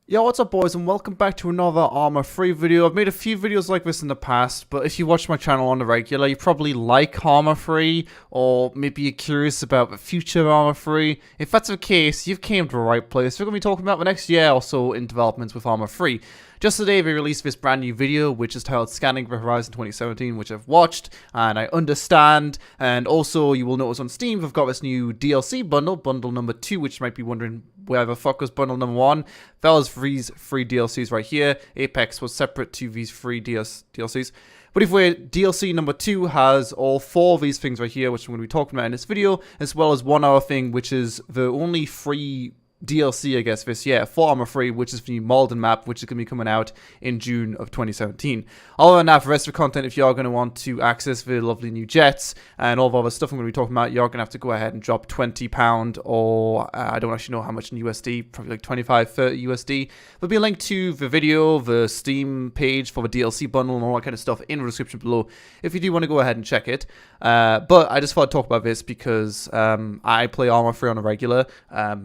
Yo, what's up boys and welcome back to another Arma Free video. I've made a few videos like this in the past, but if you watch my channel on the regular, you probably like Arma Free, or maybe you're curious about the future of Arma Free. If that's the case, you've came to the right place. We're going to be talking about the next year or so in developments with Arma Free. Just today, we released this brand new video, which is titled Scanning the Horizon 2017, which I've watched, and I understand. And also, you will notice on Steam, we've got this new DLC bundle, bundle number 2, which you might be wondering where the fuck was bundle number 1. That was these free DLCs right here. Apex was separate to these free DLCs. But if we're DLC number 2 has all 4 of these things right here, which I'm going to be talking about in this video, as well as one other thing, which is the only free DLC, I guess, this year for Arma Free, which is the Malden map, which is going to be coming out in June of 2017. Other than that, for the rest of the content, if you are going to want to access the lovely new jets and all the other stuff I'm going to be talking about, you're going to have to go ahead and drop £20 or I don't actually know how much in USD, probably like 25, 30 USD. There'll be a link to the video, the Steam page for the DLC bundle and all that kind of stuff in the description below if you do want to go ahead and check it. But I just thought I'd talk about this because I play Arma Free on a regular.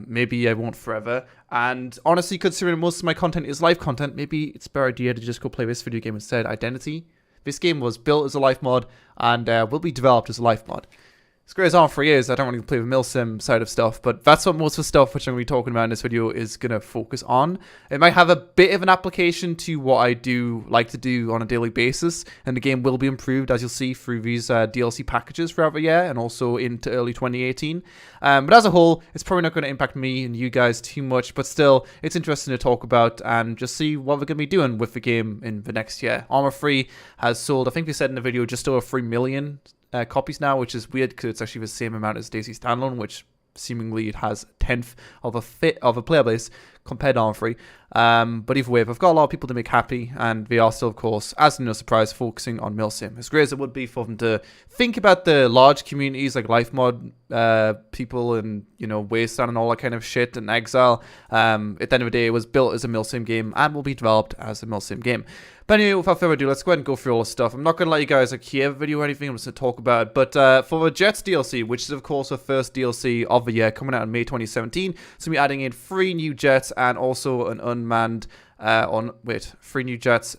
Maybe I won't forever, and honestly, considering most of my content is live content, maybe it's a better idea to just go play this video game instead. Identity. This game was built as a life mod and will be developed as a life mod. As great as Arma Free is, I don't really play the milsim side of stuff, but that's what most of the stuff which I'm going to be talking about in this video is going to focus on. It might have a bit of an application to what I do like to do on a daily basis, and the game will be improved, as you'll see, through these DLC packages throughout the year and also into early 2018. But as a whole, it's probably not going to impact me and you guys too much, but still, it's interesting to talk about and just see what we're going to be doing with the game in the next year. Arma Free has sold, I think we said in the video, just over 3 million copies now, which is weird because it's actually the same amount as Daisy Standalone, which seemingly it has 10th of a player base compared to Arma Free. But either way, we've got a lot of people to make happy, and they are still, of course, as no surprise, focusing on milsim. As great as it would be for them to think about the large communities like life mod people and, you know, Wasteland and all that kind of shit, and Exile, at the end of the day, it was built as a milsim game and will be developed as a milsim game. But anyway, without further ado, let's go ahead and go through all this stuff. I'm not going to let you guys like hear the video or anything, I'm just going to talk about it. But for the Jets DLC, which is of course the first DLC of the year, coming out in May 2017, so we'll be adding in 3 new jets and also an unmanned, 3 new jets.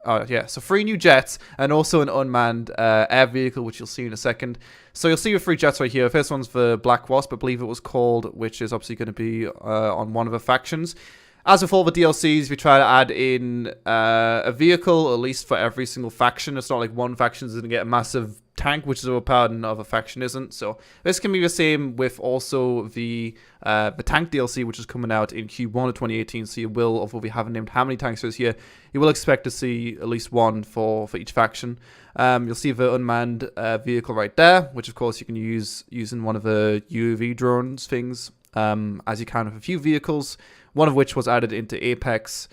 So 3 new jets and also an unmanned air vehicle, which you'll see in a second. So you'll see the 3 jets right here. First one's the Black Wasp, I believe it was called, which is obviously going to be on one of the factions. As with all the DLCs, we try to add in a vehicle, at least for every single faction. It's not like one faction is going to get a massive tank, which is overpowered, and another faction isn't. So this can be the same with also the tank DLC, which is coming out in Q1 of 2018. So you will, although we haven't named how many tanks there's here, you will expect to see at least one for each faction. You'll see the unmanned vehicle right there, which of course you can use using one of the UAV drones things, as you can with a few vehicles. One of which was added into Apex,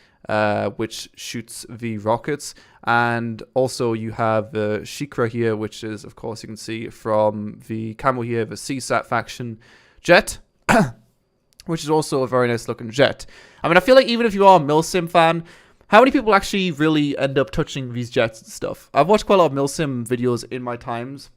which shoots the rockets. And also you have the Shikra here, which is, of course, you can see from the camo here, the CSAT faction jet, which is also a very nice looking jet. I mean, I feel like even if you are a milsim fan, how many people actually really end up touching these jets and stuff? I've watched quite a lot of milsim videos in my times.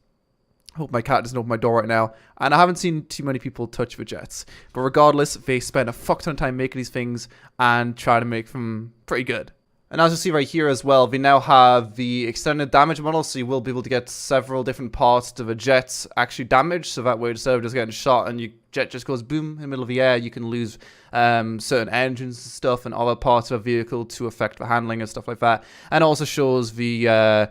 I hope my cat doesn't open my door right now. And I haven't seen too many people touch the jets. But regardless, they spend a fuck ton of time making these things and try to make them pretty good. And as you see right here as well, we now have the extended damage model, so you will be able to get several different parts to the jets actually damaged. So that way, instead of just getting shot and your jet just goes boom in the middle of the air, you can lose certain engines and stuff and other parts of a vehicle to affect the handling and stuff like that. And also shows the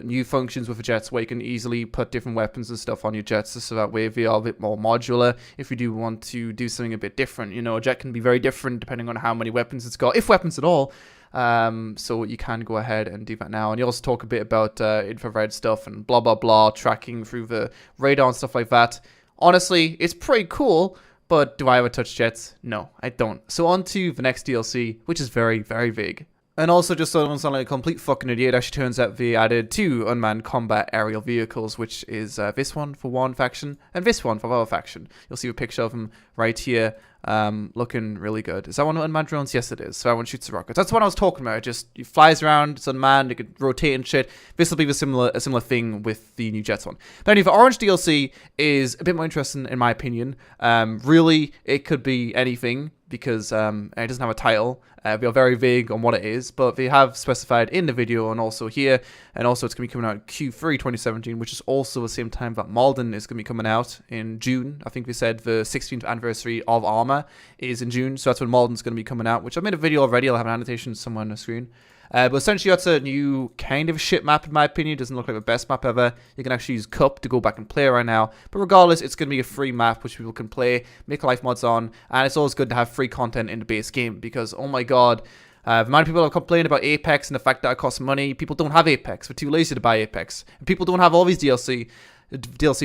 new functions with the jets where you can easily put different weapons and stuff on your jets, so that way they are a bit more modular if you do want to do something a bit different. You know, a jet can be very different depending on how many weapons it's got, if weapons at all. So you can go ahead and do that now. And you also talk a bit about infrared stuff and blah blah blah, tracking through the radar and stuff like that. Honestly, it's pretty cool, but do I ever touch jets? No, I don't. So on to the next DLC, which is very, very vague. And also, just so I don't sound like a complete fucking idiot, actually turns out they added 2 unmanned combat aerial vehicles, which is this one for one faction and this one for the other faction. You'll see a picture of them right here, looking really good. Is that one unmanned drones? Yes, it is. So that one shoots the rockets. That's what I was talking about. It flies around, it's unmanned, it could rotate and shit. This will be a similar thing with the new Jets one. But anyway, the Orange DLC is a bit more interesting in my opinion. Really, it could be anything, because it doesn't have a title. We are very vague on what it is, but they have specified in the video and also here, and also it's going to be coming out in Q3 2017, which is also the same time that Malden is going to be coming out in June. I think we said the 16th anniversary of Arma is in June, so that's when Malden's going to be coming out, which I made a video already. I'll have an annotation somewhere on the screen. But essentially, that's a new kind of shit map, in my opinion. It doesn't look like the best map ever. You can actually use Cup to go back and play right now. But regardless, it's going to be a free map, which people can play, make life mods on. And it's always good to have free content in the base game. Because, oh my god, the amount of people have complained about Apex and the fact that it costs money. People don't have Apex. They're too lazy to buy Apex. And people don't have all these DLCs.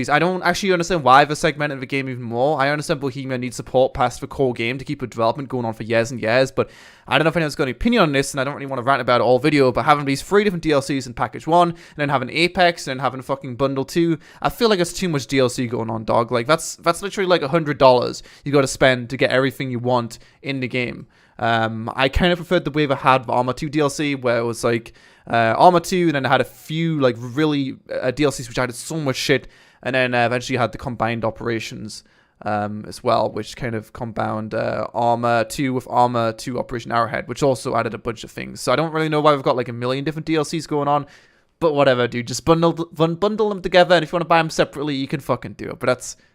I don't actually understand why they've segmented the game even more. I understand Bohemia needs support past the core game to keep the development going on for years and years, but I don't know if anyone's got any opinion on this, and I don't really want to rant about it all video, but having these 3 different DLCs in package 1, and then having Apex, and then having fucking bundle 2, I feel like it's too much DLC going on, dog. Like, that's literally like $100 you got to spend to get everything you want in the game. I kind of preferred the way they had the Arma 2 DLC, where it was like Arma 2, and then it had a few like really DLCs which added so much shit, and then eventually you had the combined operations as well, which kind of compound Arma 2 with Arma 2 Operation Arrowhead, which also added a bunch of things. So I don't really know why we've got like a million different DLCs going on, but whatever, dude. Just bundle them together, and if you want to buy them separately, you can fucking do it. But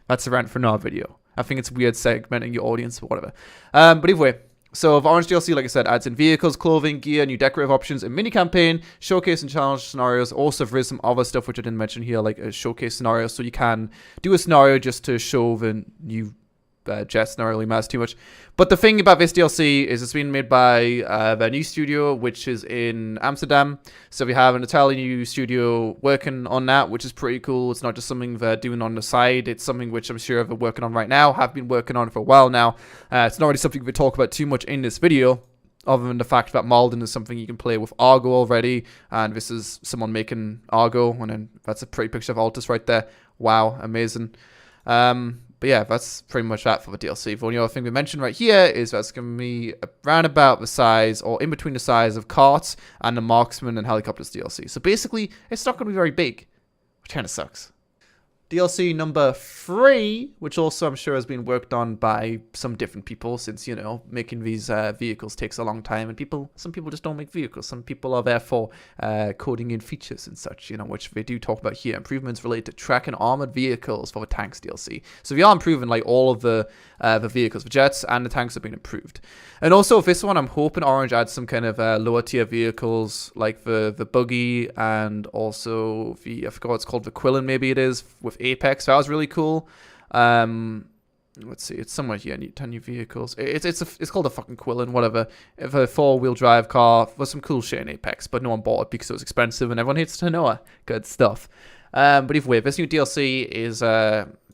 that's a rant for another video. I think it's weird segmenting your audience, but whatever. But either way. So, the Orange DLC, like I said, adds in vehicles, clothing, gear, new decorative options, a mini-campaign, showcase and challenge scenarios. Also, there is some other stuff which I didn't mention here, like a showcase scenario, so you can do a scenario just to show the new jet scenario really matters too much. But the thing about this DLC is it's been made by their new studio, which is in Amsterdam. So we have an entirely new studio working on that, which is pretty cool. It's not just something they're doing on the side. It's something which I'm sure they're working on right now, have been working on for a while now. It's not really something we talk about too much in this video, other than the fact that Malden is something you can play with Argo already, and this is someone making Argo, and then that's a pretty picture of Altus right there. Wow, amazing. But yeah, that's pretty much that for the DLC. The only other thing we mentioned right here is that's going to be around about the size, or in between the size of Karts and the Marksmen and Helicopters DLC. So basically, it's not going to be very big, which kind of sucks. DLC number 3, which also I'm sure has been worked on by some different people, since, you know, making these vehicles takes a long time, and some people just don't make vehicles. Some people are there for coding in features and such, you know, which they do talk about here. Improvements related to track and armored vehicles for the tanks DLC. So we are improving like all of the vehicles, the jets and the tanks have been improved. And also with this one, I'm hoping Orange adds some kind of lower tier vehicles like the buggy, and also I forgot what it's called, the Quillen maybe it is, with Apex. That was really cool. Let's see, it's somewhere here. 10 new vehicles. It's called a fucking Quillen, whatever. If a 4-wheel drive car was some cool shit in Apex, but no one bought it because it was expensive and everyone hates Tanoa. Good stuff. But either way, this new DLC is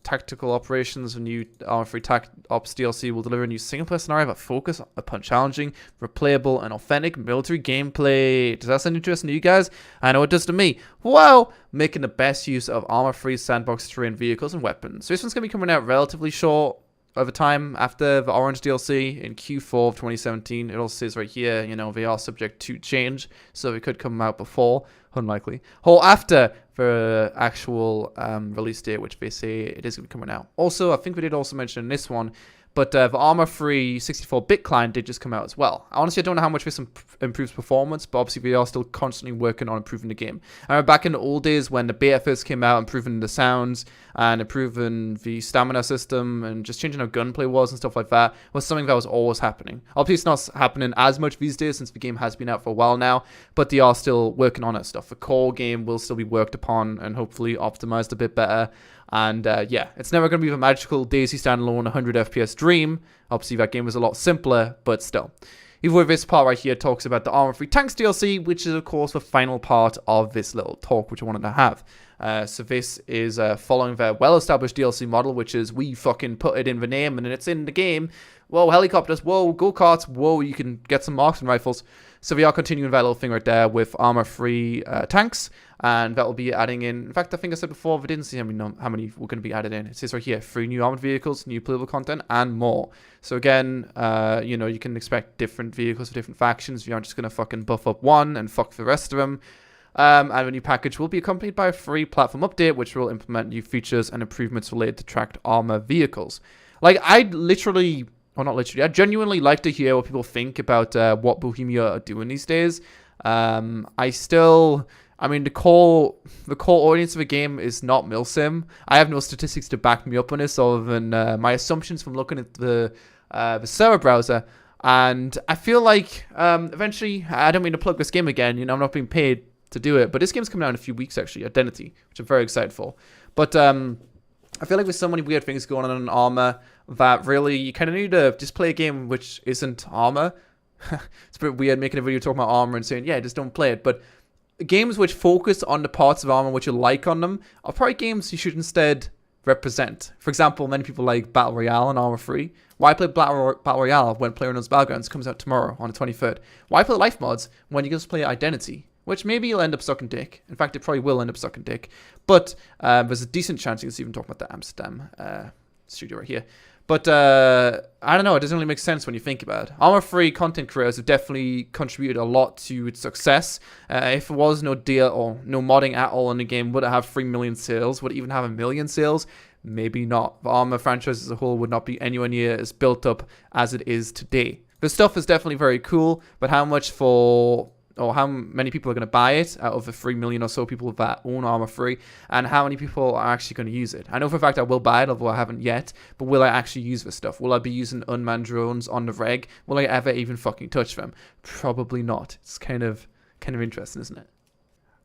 tactical operations. A new Arma-free Tac Ops DLC will deliver a new single-player scenario that focus upon challenging, replayable, and authentic military gameplay. Does that sound interesting to you guys? I know it does to me. Wow! Making the best use of armor-free sandbox terrain vehicles and weapons. So this one's going to be coming out relatively short over time after the Orange DLC in Q4 of 2017. It also says right here, you know, they are subject to change, so it could come out before, unlikely, or after the actual release date, which they say it is going to be coming out. Also, I think we did also mention in this one, but the armor-free 64-bit client did just come out as well. Honestly, I don't know how much this improves performance, but obviously we are still constantly working on improving the game. I remember back in the old days when the beta first came out, improving the sounds and improving the stamina system and just changing how gunplay was and stuff like that was something that was always happening. Obviously, it's not happening as much these days since the game has been out for a while now, but they are still working on that stuff. The core game will still be worked upon and hopefully optimized a bit better. And yeah, it's never going to be the magical Daisy standalone 100 FPS dream. Obviously, that game was a lot simpler, but still. Either way, this part right here talks about the Armor-free Tanks DLC, which is, of course, the final part of this little talk, which I wanted to have. So this is following their well-established DLC model, which is we fucking put it in the name and it's in the game. Whoa, helicopters. Whoa, go-karts. Whoa, you can get some Marksmen rifles. So we are continuing that little thing right there with armor-free tanks, and that will be adding in fact, I think I said before, we didn't see how many were going to be added in. It says right here, 3 new armored vehicles, new playable content, and more. So again, you know, you can expect different vehicles for different factions. We aren't just going to fucking buff up one and fuck the rest of them. And a new package will be accompanied by a free platform update, which will implement new features and improvements related to tracked armor vehicles. Like, I literally or not literally, I genuinely like to hear what people think about what Bohemia are doing these days. I mean, the core audience of the game is not milsim. I have no statistics to back me up on this, other than my assumptions from looking at the server browser. And I feel like eventually, I don't mean to plug this game again. You know, I'm not being paid to do it, but this game's coming out in a few weeks actually, Identity, which I'm very excited for. But I feel like there's so many weird things going on in Arma that really you kind of need to just play a game which isn't Arma. It's a bit weird making a video talking about Arma and saying, yeah, just don't play it. But games which focus on the parts of Arma which you like on them are probably games you should instead represent. For example, many people like Battle Royale and Arma 3. Why play Battle Royale when PlayerUnknown's Battlegrounds comes out tomorrow on the 23rd? Why play Life Mods when you just play Identity? Which maybe you'll end up sucking dick. In fact, it probably will end up sucking dick. But there's a decent chance you can see even talking about the Amsterdam studio right here. But I don't know, it doesn't really make sense when you think about it. Arma 3 content creators have definitely contributed a lot to its success. If there was no deal or no modding at all in the game, would it have 3 million sales? Would it even have 1 million sales? Maybe not. The Arma franchise as a whole would not be anywhere near as built up as it is today. The stuff is definitely very cool, but how much for... or how many people are going to buy it out of the 3 million or so people that own Arma 3, and how many people are actually going to use it. I know for a fact I will buy it, although I haven't yet, but will I actually use this stuff? Will I be using unmanned drones on the reg? Will I ever even fucking touch them? Probably not. It's kind of interesting, isn't it?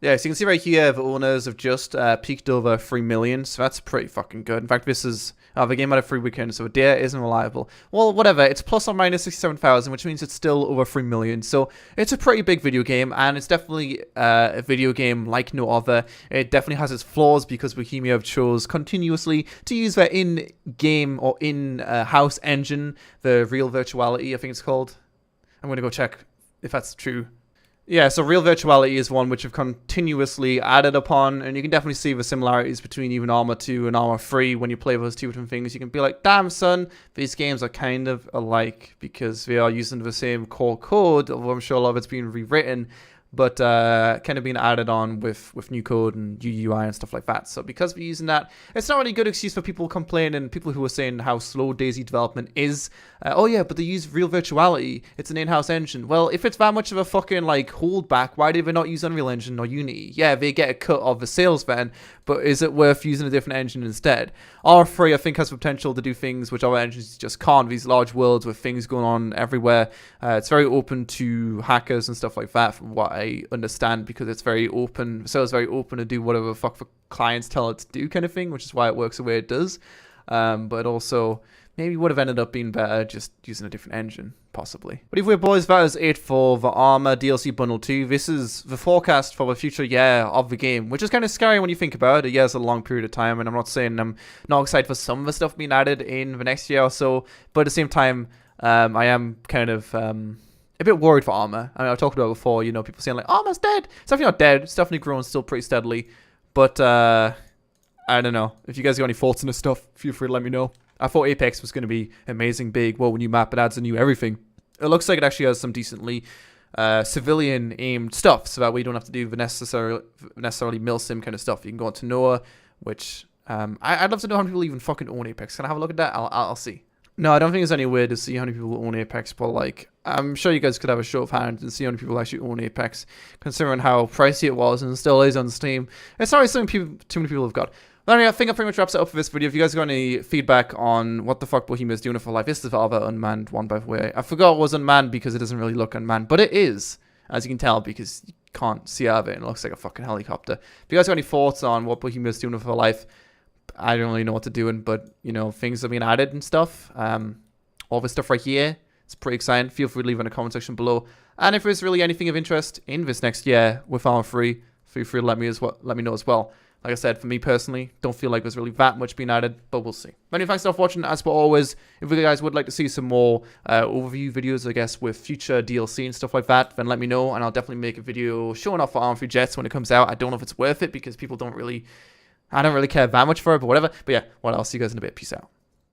Yeah, so you can see right here, the owners have just peaked over 3 million, so that's pretty fucking good. In fact, this is... the game had a free weekend, so the data isn't reliable. Well, whatever. It's plus or minus 67,000, which means it's still over 3 million. So it's a pretty big video game, and it's definitely a video game like no other. It definitely has its flaws because Bohemia have chose continuously to use their in-game or in-house engine, the Real Virtuality, I think it's called. I'm going to go check if that's true. Yeah, so Real Virtuality is one which have continuously added upon, and you can definitely see the similarities between even Arma 2 and Arma 3 when you play those two different things. You can be like, damn son, these games are kind of alike because they are using the same core code, although I'm sure a lot of it's being rewritten, but kind of being added on with new code and UUI and stuff like that. So because we're using that, it's not really a good excuse for people complaining, people who are saying how slow DayZ development is. Oh yeah, but they use Real Virtuality. It's an in-house engine. Well, if it's that much of a fucking like holdback, why did they not use Unreal Engine or Unity? Yeah, they get a cut of the sales then, but is it worth using a different engine instead? R3, I think, has the potential to do things which other engines just can't. These large worlds with things going on everywhere. It's very open to hackers and stuff like that, from what I understand, because it's very open. So it's very open to do whatever the fuck the clients tell it to do, kind of thing, which is why it works the way it does. But also, maybe would have ended up being better just using a different engine, possibly. But anyway, boys, that is it for the Arma DLC Bundle 2. This is the forecast for the future year of the game, which is kind of scary when you think about it. A year is a long period of time, and I'm not saying I'm not excited for some of the stuff being added in the next year or so, but at the same time, I am kind of a bit worried for Arma. I mean, I've talked about it before, you know, people saying like, Arma's dead. It's definitely not dead. It's definitely growing still pretty steadily, but I don't know. If you guys got any thoughts on this stuff, feel free to let me know. I thought Apex was going to be amazing, big, whoa, new map, it adds a new everything. It looks like it actually has some decently civilian-aimed stuff, so that we don't have to do the necessarily milsim kind of stuff. You can go on to Noah, which I'd love to know how many people even fucking own Apex. Can I have a look at that? I'll see. No, I don't think it's any way to see how many people own Apex, but like, I'm sure you guys could have a show of hands and see how many people actually own Apex, considering how pricey it was and still is on Steam. It's not really something too many people have got. But anyway, I think that pretty much wraps it up for this video. If you guys got any feedback on what the fuck Bohemia is doing for life, this is the other unmanned one, by the way. I forgot it was unmanned because it doesn't really look unmanned, but it is, as you can tell, because you can't see out of it and it looks like a fucking helicopter. If you guys got any thoughts on what Bohemia is doing for life, I don't really know what to do, but, you know, things have been added and stuff. All this stuff right here, it's pretty exciting. Feel free to leave in the comment section below. And if there's really anything of interest in this next year with Arma 3, feel free to let me know as well. Like I said, for me personally, don't feel like there's really that much being added, but we'll see. Many thanks for watching. As per always, if you guys would like to see some more overview videos, I guess, with future DLC and stuff like that, then let me know, and I'll definitely make a video showing off for Arma 3 Jets when it comes out. I don't know if it's worth it, because people don't really... I don't really care that much for it, but whatever. But yeah, well, I'll see you guys in a bit. Peace out.